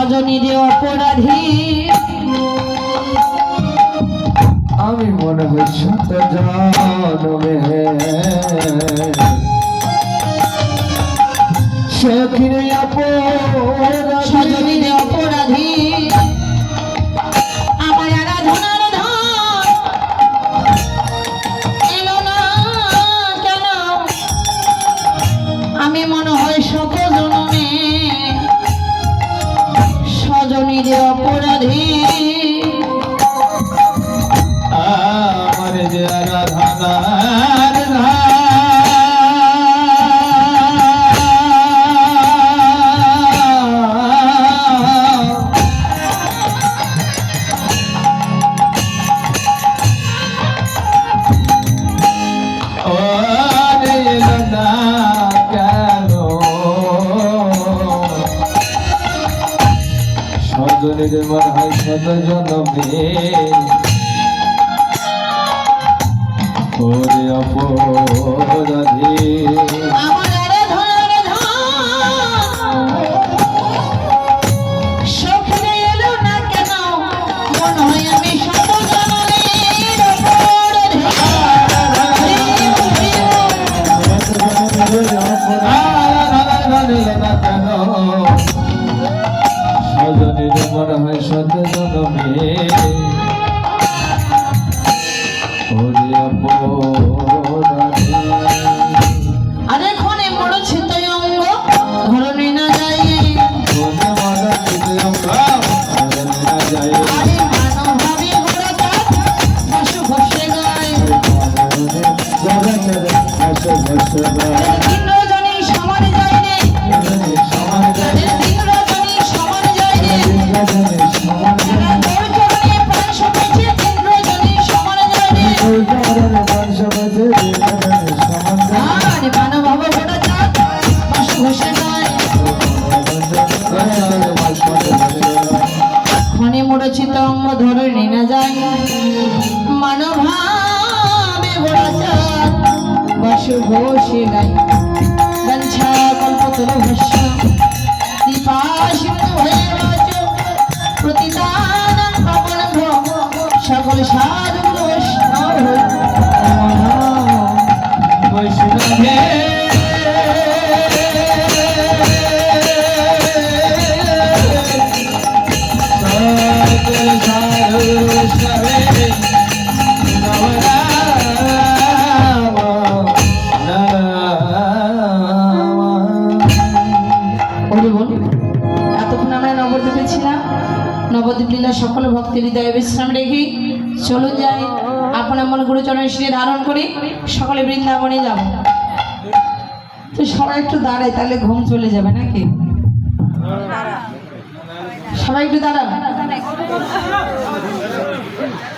সজনী যে অপরাধী আমি মনে হয় শত জন্মে সখিরে সজনী যে অপরাধী আমার আরাধনার ধার এলো না কেন আমি মনে হয় শত জন্মে সজনী যে অপরাধী আমার যে আরাধনার সজনীর মনে হয় শত জন্মে ওরে অপরাধী আমার আরাধনার সখীরে এলো না কেন মনে হয় আমি শত জন্মের অপরাধী সজনীর মনে হয় শত জন্মে ওরে অপরাধী আরে ক্ষণে মরছে তাই অঙ্গ ধরণী না যাই কোনে মারা চিতে আমরা না যাই আরে মানভাবে ঘোরা তার পশু ঘষে গায় তিন রজনী সমান যায় রে তিন রজনী সমান যায় রে তোর চরণে প্রাণ সপেছে তিন রজনী সমান যায় রে আরে মানভাবে ঘোরা তার পশু ঘষে গায় ক্ষণে মরছি তো অঙ্গ ধরণী না যায় মানভাবে ঘোরা তার পশু ঘষে গায় বঞ্ছা কল্পতরু ভস্য দীপা সিন্ধু হয়ে বাচ প্রতিদান পাবন ভোগ সকল সাধু বৈষ্ণব বৈষ্ণবে এতক্ষণ আমরা নবদ্বীপে ছিলাম নবদ্বীপ লীলা সকল ভক্তি হৃদয়ে বিশ্রাম রেখে চলুন যাই আপনার মন গুরুচরণের শ্রী ধারণ করে সকলে বৃন্দাবনে যাব তো সবাই একটু দাঁড়ায় তাহলে ঘুম চলে যাবে নাকি সবাই একটু দাঁড়ান